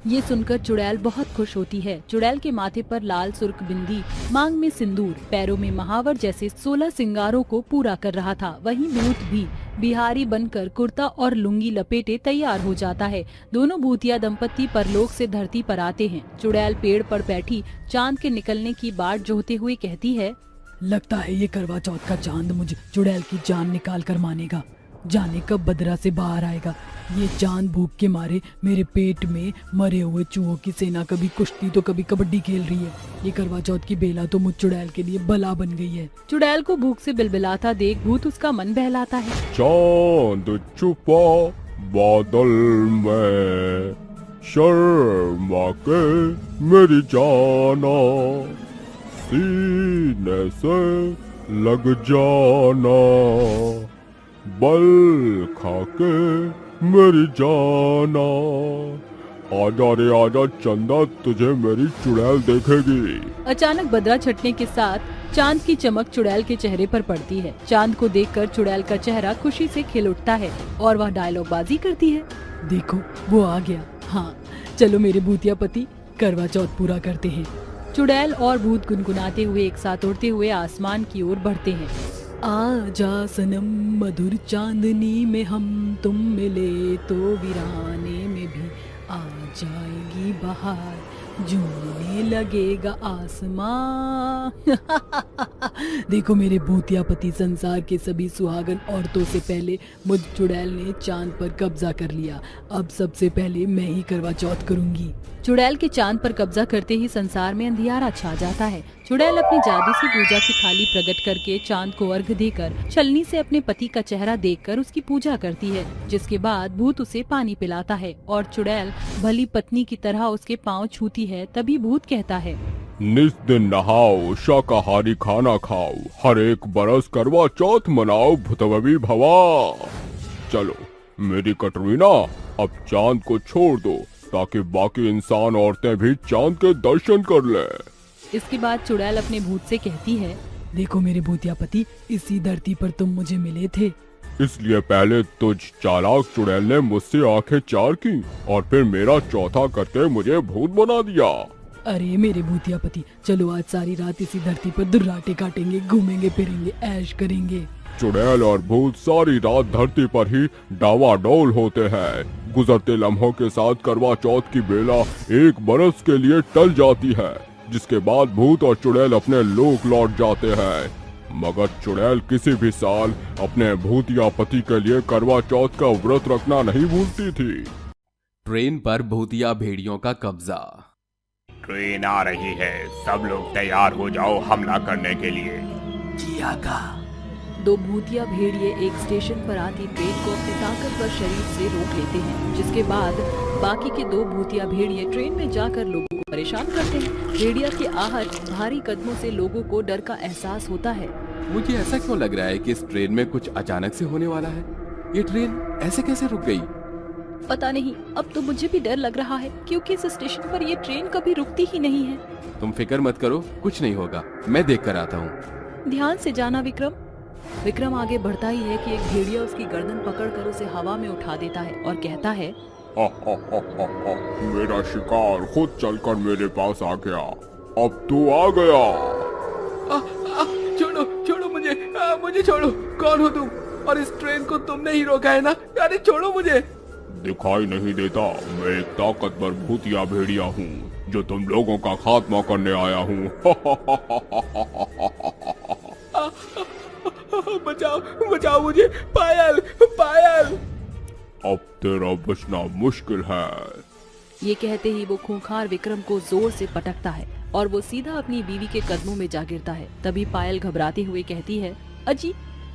ये सुनकर चुड़ैल बहुत खुश होती है। चुड़ैल के माथे पर लाल सुर्ख बिंदी, मांग में सिंदूर, पैरों में महावर जैसे 16 सिंगारों को पूरा कर रहा था। वहीं भूत भी बिहारी बनकर कुर्ता और लुंगी लपेटे तैयार हो जाता है। दोनों भूतिया दंपत्ति परलोक से धरती पर आते हैं। चुड़ैल पेड़ पर बैठी चांद के निकलने की बाट जोहते हुए कहती है, लगता है ये करवा चौथ का चांद मुझ चुड़ैल की जान निकाल कर मानेगा। जाने कब बदरा से बाहर आएगा। ये चांद भूख के मारे मेरे पेट में मरे हुए चूहों की सेना कभी कुश्ती तो कभी कबड्डी खेल रही है। ये करवा चौथ की बेला तो मुझ चुड़ैल के लिए बला बन गई है। चुड़ैल को भूख से बिलबिलाता देख भूत उसका मन बहलाता है। चांद छुपा बादल में, शर्मा के मेरी जाना, सीने से लग जाना, बल खा के मेरी जाना, आजा रे आजा चंदा, तुझे मेरी चुड़ैल देखेगी। अचानक बदरा छटने के साथ चांद की चमक चुड़ैल के चेहरे पर पड़ती है। चांद को देखकर चुड़ैल का चेहरा खुशी से खिल उठता है और वह डायलॉग बाजी करती है, देखो वो आ गया। हाँ चलो मेरे भूतिया पति, करवा चौथ पूरा करते हैं। चुड़ैल और भूत गुनगुनाते हुए एक साथ उड़ते हुए आसमान की ओर बढ़ते हैं। आजा सनम मधुर चांदनी में हम तुम मिले तो वीराने में भी आ जाएगी बहार, झूमने लगेगा आसमां। देखो मेरे भूतिया पति, संसार के सभी सुहागन औरतों से पहले मुझ चुड़ैल ने चांद पर कब्जा कर लिया। अब सबसे पहले मैं ही करवा चौथ करूंगी। चुड़ैल के चांद पर कब्जा करते ही संसार में अंधियारा छा जाता है। चुड़ैल अपनी जादू से पूजा की थाली प्रकट करके चांद को अर्घ देकर छलनी से अपने पति का चेहरा देखकर उसकी पूजा करती है, जिसके बाद भूत उसे पानी पिलाता है और चुड़ैल भली पत्नी की तरह उसके पाँव छूती है। तभी भूत कहता है, निस दिन नहाओ, शाकाहारी खाना खाओ, हर एक बरस करवा चौथ मनाओ, भुतववी भवा। चलो मेरी कटरीना, अब चांद को छोड़ दो ताकि बाकी इंसान औरतें भी चांद के दर्शन कर ले। इसके बाद चुड़ैल अपने भूत से कहती है, देखो मेरे भूतिया पति, इसी धरती पर तुम मुझे मिले थे, इसलिए पहले तुझ चालाक चुड़ैल ने मुझसे आंखें चार की और फिर मेरा चौथा करके मुझे भूत बना दिया। अरे मेरे भूतिया पति, चलो आज सारी रात इसी धरती पर दुर्राटे काटेंगे, घूमेंगे फिरेंगे, ऐश करेंगे। चुड़ैल और भूत सारी रात धरती पर ही डावाडोल होते हैं। गुजरते लम्हों के साथ करवा चौथ की बेला एक बरस के लिए टल जाती है, जिसके बाद भूत और चुड़ैल अपने लोक लौट जाते हैं। मगर चुड़ैल किसी भी साल अपने भूतिया पति के लिए करवा चौथ का व्रत रखना नहीं भूलती थी। ट्रेन पर भूतिया भेड़ियों का कब्जा। ट्रेन आ रही है, सब लोग तैयार हो जाओ हमला करने के लिए। जी आका। दो भूतिया भेड़िए एक स्टेशन पर आती ट्रेन को अपने ताकतवर शरीर से रोक लेते हैं, जिसके बाद बाकी के दो भूतिया भेड़िए ट्रेन में जाकर लोगों को परेशान करते हैं। भेड़िया की आहट, भारी कदमों से लोगों को डर का एहसास होता है। मुझे ऐसा क्यों लग रहा है कि इस ट्रेन में कुछ अचानक से होने वाला है? ये ट्रेन ऐसे कैसे रुक गई? पता नहीं, अब तो मुझे भी डर लग रहा है क्योंकि इस स्टेशन पर ये ट्रेन कभी रुकती ही नहीं है। तुम फिक्र मत करो, कुछ नहीं होगा, मैं देख कर आता हूँ। ध्यान से जाना विक्रम। विक्रम आगे बढ़ता ही है कि एक भेड़िया उसकी गर्दन पकड़कर उसे हवा में उठा देता है और कहता है, मेरा शिकार खुद चलकर मेरे पास आ गया, अब तू आ गया। छोड़ो छोड़ो मुझे, मुझे छोड़ो। कौन हो तुम? और इस ट्रेन को तुमने ही रोका है ना? अरे छोड़ो मुझे। दिखाई नहीं देता, मैं एक ताकतवर भूतिया भेड़िया हूँ जो तुम लोगों का खात्मा करने आया हूँ। बचाओ बचाओ मुझे, पायल पायल। अब तेरा बचना मुश्किल है। ये कहते ही वो खूंखार विक्रम को जोर से पटकता है और वो सीधा अपनी बीवी के कदमों में जा गिरता है। तभी पायल घबराते हुए कहती है, अजी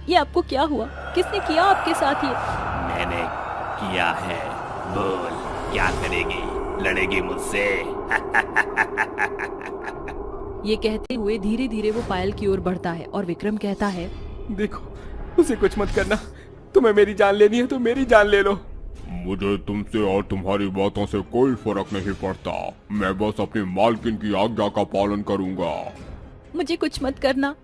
ये आपको क्या हुआ? किसने किया आपके साथ ये? मैंने किया है। बोल, क्या करेगी? लड़ेगी मुझसे? ये कहते हुए धीरे धीरे वो पायल की ओर बढ़ता है और विक्रम कहता है, देखो उसे कुछ मत करना, तुम्हें मेरी जान लेनी है तो मेरी जान ले लो। मुझे तुमसे और तुम्हारी बातों से कोई फर्क नहीं पड़ता। मैं बस अपनी मालकिन की आज्ञा का पालन करूंगा। मुझे कुछ मत करना।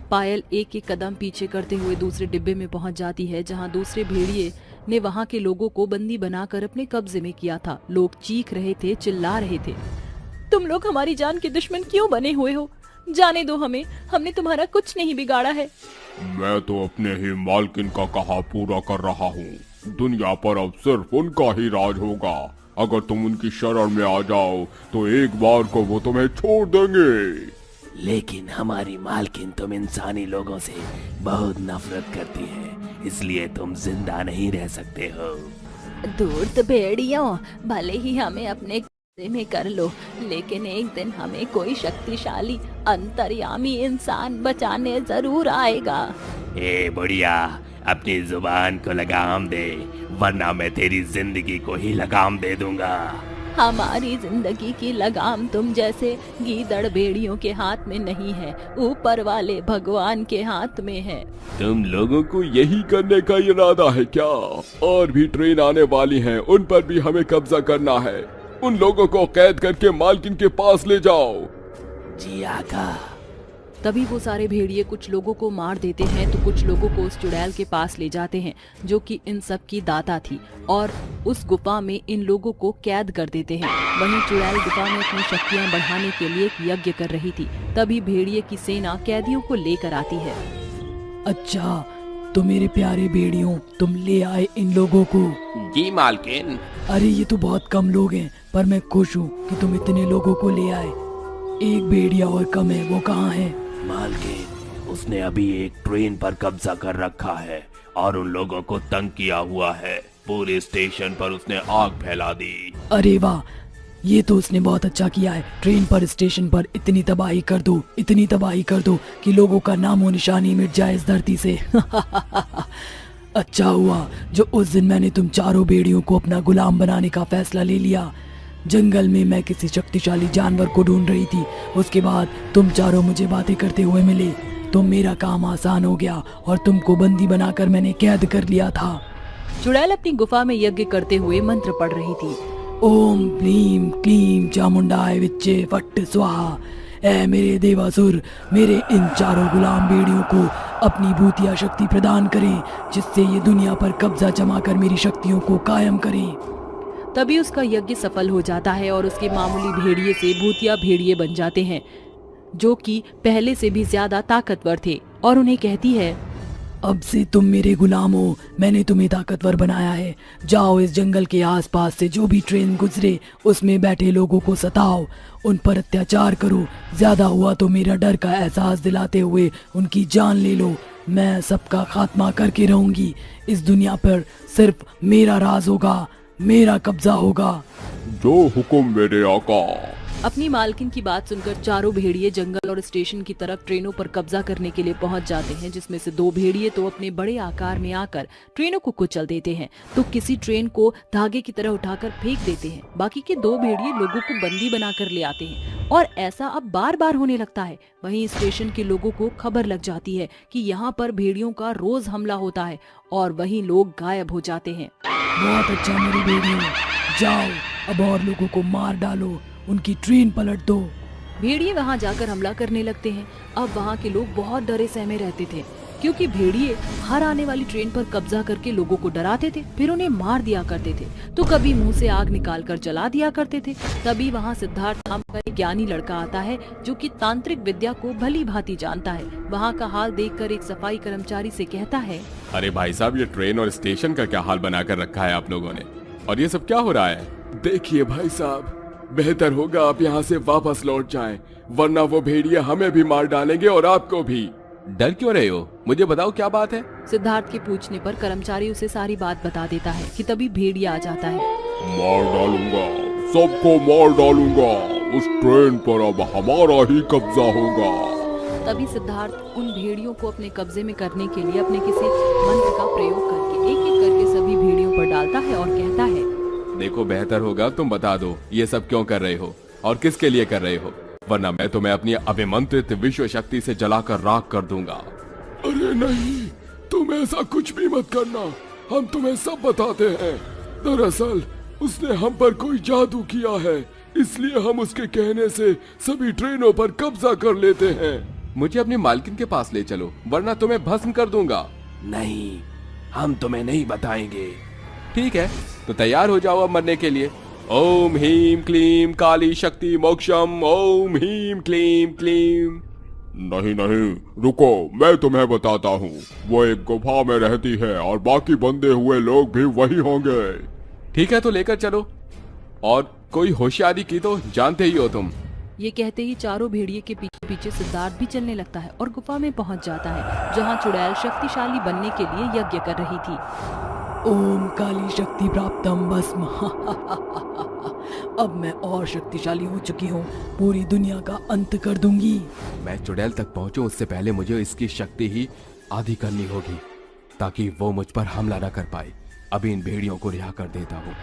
पायल एक एक कदम पीछे करते हुए दूसरे डिब्बे में पहुंच जाती है जहां दूसरे भेड़िए ने वहां के लोगों को बंदी बनाकर अपने कब्जे में किया था। लोग चीख रहे थे, चिल्ला रहे थे, तुम लोग हमारी जान के दुश्मन क्यों बने हुए हो? जाने दो हमें, हमने तुम्हारा कुछ नहीं बिगाड़ा है। मैं तो अपने ही मालकिन का कहा पूरा कर रहा हूँ। दुनिया पर अब सिर्फ उनका ही राज होगा। अगर तुम उनकी शरण में आ जाओ तो एक बार को वो तुम्हें छोड़ देंगे। लेकिन हमारी मालकिन तुम इंसानी लोगों से बहुत नफरत करती है, इसलिए तुम जिंदा नहीं रह सकते हो। धूर्त भेड़ियों, भले ही हमें अपने कब्जे में कर लो, लेकिन एक दिन हमें कोई शक्तिशाली अंतर्यामी इंसान बचाने जरूर आएगा। ए बुढ़िया, अपनी जुबान को लगाम दे, वरना मैं तेरी जिंदगी को ही लगाम दे दूंगा। हमारी जिंदगी की लगाम तुम जैसे गीदड़ भेड़ियों के हाथ में नहीं है, ऊपर वाले भगवान के हाथ में है। तुम लोगों को यही करने का इरादा है क्या? और भी ट्रेन आने वाली हैं, उन पर भी हमें कब्जा करना है। उन लोगों को कैद करके मालकिन के पास ले जाओ। जी आका। तभी वो सारे भेड़िए कुछ लोगों को मार देते हैं तो कुछ लोगों को उस चुड़ैल के पास ले जाते हैं जो कि इन सब की दाता थी, और उस गुफा में इन लोगों को कैद कर देते हैं। वहीं चुड़ैल गुफा में अपनी शक्तियां बढ़ाने के लिए एक यज्ञ कर रही थी। तभी भेड़िए की सेना कैदियों को लेकर आती है। अच्छा तो मेरे प्यारे भेड़ियों, तुम ले आए इन लोगों को? जी मालकिन। अरे ये तो बहुत कम लोग हैं, पर मैं खुश हूँ कि तुम इतने लोगों को ले आए। एक भेड़िया और कम है, वो कहाँ है? मालकिन, उसने अभी एक ट्रेन पर कब्जा कर रखा है और उन लोगों को तंग किया हुआ है। पूरे स्टेशन पर उसने आग फैला दी। अरे वाह, ये तो उसने बहुत अच्छा किया है। ट्रेन पर, स्टेशन पर इतनी तबाही कर दो, इतनी तबाही कर दो कि लोगों का नामो निशानी मिट जाए इस धरती से। अच्छा हुआ जो उस दिन मैंने तुम चारों भेड़ियों को अपना गुलाम बनाने का फैसला ले लिया। जंगल में मैं किसी शक्तिशाली जानवर को ढूंढ रही थी, उसके बाद तुम चारों मुझे बातें करते हुए मिले, तो मेरा काम आसान हो गया और तुमको बंदी बनाकर मैंने कैद कर लिया था। चुड़ैल अपनी गुफा में यज्ञ करते हुए मंत्र पढ़ रही थी। ओम क्लीम क्लीम चामुंडाय विच्चे फट स्वाहा। ऐ मेरे देवासुर, मेरे इन चारों गुलाम भेड़ियों को अपनी भूतिया शक्ति प्रदान करें, जिससे ये दुनिया पर कब्जा जमाकर मेरी शक्तियों को कायम करें। तभी उसका यज्ञ सफल हो जाता है और उसके मामूली भेड़िए से भूतिया भेड़िए बन जाते हैं जो कि पहले से भी ज्यादा ताकतवर थे, और उन्हें कहती है, अब से तुम मेरे गुलाम हो, मैंने तुम्हें ताकतवर बनाया है। जाओ इस जंगल के आसपास से जो भी ट्रेन गुजरे उसमें बैठे लोगों को सताओ, उन पर अत्याचार करो, ज्यादा हुआ तो मेरा डर का एहसास दिलाते हुए उनकी जान ले लो। मैं सबका खात्मा करके रहूंगी। इस दुनिया पर सिर्फ मेरा राज होगा, मेरा कब्जा होगा। जो हुक्म मेरे आका। अपनी मालकिन की बात सुनकर चारों भेड़िए जंगल और स्टेशन की तरफ ट्रेनों पर कब्जा करने के लिए पहुंच जाते हैं, जिसमें से दो भेड़िए तो अपने बड़े आकार में आकर ट्रेनों को कुचल देते हैं, तो किसी ट्रेन को धागे की तरह उठाकर फेंक देते हैं। बाकी के दो भेड़िए लोगों को बंदी बनाकर ले आते हैं, और ऐसा अब बार बार होने लगता है। वहीं स्टेशन के लोगों को खबर लग जाती है कि यहाँ पर भेड़ियों का रोज हमला होता है, और वहीं लोग गायब हो जाते हैं। बहुत अच्छा मेरी भेड़ियों, जाओ अब और लोगों को मार डालो, उनकी ट्रेन पलट दो। भेड़िए वहां जाकर हमला करने लगते हैं। अब वहां के लोग बहुत डरे सहमे रहते थे। क्योंकि भेड़िए हर आने वाली ट्रेन पर कब्जा करके लोगों को डराते थे, फिर उन्हें मार दिया करते थे, तो कभी मुंह से आग निकाल कर जला दिया करते थे। तभी वहाँ सिद्धार्थ नाम का एक ज्ञानी लड़का आता है जो कि तांत्रिक विद्या को भली भांति जानता है। वहाँ का हाल देखकर एक सफाई कर्मचारी से कहता है, अरे भाई साहब, ये ट्रेन और स्टेशन का क्या हाल बना कर रखा है आप लोगों ने, और ये सब क्या हो रहा है? देखिए भाई साहब, बेहतर होगा आप यहाँ से वापस लौट जाएं, वरना वो भेड़िए हमें भी मार डालेंगे और आपको भी। डर क्यों रहे हो? मुझे बताओ क्या बात है। सिद्धार्थ के पूछने पर कर्मचारी उसे सारी बात बता देता है कि तभी भेड़िया आ जाता है। मार डालूंगा, सबको मार डालूंगा, उस ट्रेन पर अब हमारा ही कब्जा होगा। तभी सिद्धार्थ उन भेड़ियों को अपने कब्जे में करने के लिए अपने किसी मंत्र का प्रयोग करके एक एक करके सभी भेड़ियों पर डालता है और कहता है, देखो बेहतर होगा तुम बता दो ये सब क्यों कर रहे हो और किसके लिए कर रहे हो, वरना मैं तुम्हें अपनी अभिमंत्रित विश्व शक्ति से जलाकर राख कर दूंगा। अरे नहीं, तुम ऐसा कुछ भी मत करना, हम तुम्हें सब बताते हैं। दरअसल उसने हम पर कोई जादू किया है, इसलिए हम उसके कहने से सभी ट्रेनों पर कब्जा कर लेते हैं। मुझे अपनी मालकिन के पास ले चलो, वरना तुम्हें भस्म कर दूंगा। नहीं, हम तुम्हें नहीं बताएंगे। ठीक है, तो तैयार हो जाओ अब मरने के लिए। ओम ह्रीम क्लीम काली शक्ति मोक्षम, ओम ह्रीम क्लीम क्लीम। नहीं नहीं, रुको, मैं तुम्हें बताता हूँ। वो एक गुफा में रहती है और बाकी बंधे हुए लोग भी वही होंगे। ठीक है, तो लेकर चलो, और कोई होशियारी की तो जानते ही हो तुम। ये कहते ही चारों भेड़िए के पीछे पीछे सिद्धार्थ भी चलने लगता है और गुफा में पहुंच जाता है, जहां चुड़ैल शक्तिशाली बनने के लिए यज्ञ कर रही थी। ओम काली शक्ति प्राप्तम भस्म। अब मैं और शक्तिशाली हो चुकी हूँ, पूरी दुनिया का अंत कर दूंगी। मैं चुड़ैल तक पहुंचूं उससे पहले मुझे इसकी शक्ति ही आधी करनी होगी, ताकि वो मुझ पर हमला न कर पाए। अभी इन भेड़ियों को रिहा कर देता हूँ।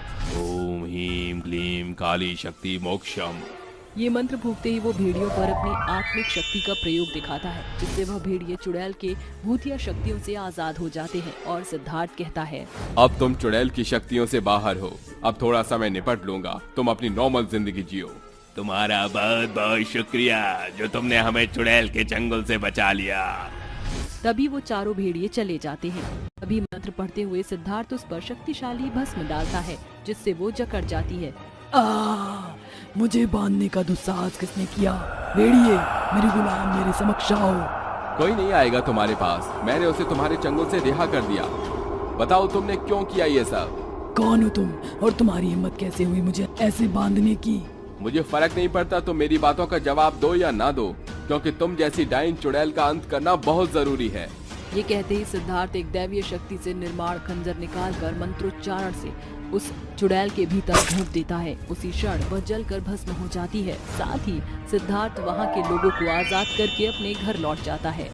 ओम ह्रीम क्लीम काली शक्ति मोक्षम। ये मंत्र फूंकते ही वो भेड़ियों पर अपनी आत्मिक शक्ति का प्रयोग दिखाता है, जिससे वह भेड़िए चुड़ैल के भूतिया शक्तियों से आजाद हो जाते हैं। और सिद्धार्थ कहता है, अब तुम चुड़ैल की शक्तियों से बाहर हो, अब थोड़ा सा मैं निपट लूंगा, तुम अपनी नॉर्मल जिंदगी जियो। तुम्हारा बहुत बहुत शुक्रिया जो तुमने हमें चुड़ैल के चंगुल से बचा लिया। तभी वो चारों भेड़िए चले जाते हैं। तभी मंत्र पढ़ते हुए सिद्धार्थ उस पर शक्तिशाली भस्म डालता है, जिससे वो जकड़ जाती है। मुझे बांधने का दुस्साहस किसने किया? भेड़िए, मेरे गुलाम मेरे समक्ष आओ। कोई नहीं आएगा तुम्हारे पास, मैंने उसे तुम्हारे चंगुल से रिहा कर दिया। बताओ तुमने क्यों किया ये सब? कौन हो तुम और तुम्हारी हिम्मत कैसे हुई मुझे ऐसे बांधने की? मुझे फर्क नहीं पड़ता तुम मेरी बातों का जवाब दो या ना दो, क्योंकि तुम जैसी डाइन चुड़ैल का अंत करना बहुत जरूरी है। ये कहते ही सिद्धार्थ एक दैवीय शक्ति से निर्माण खंजर निकालकर मंत्रोच्चारण से उस चुड़ैल के भीतर घोंप देता है। उसी क्षण वह जलकर भस्म हो जाती है। साथ ही सिद्धार्थ वहाँ के लोगों को आजाद करके अपने घर लौट जाता है।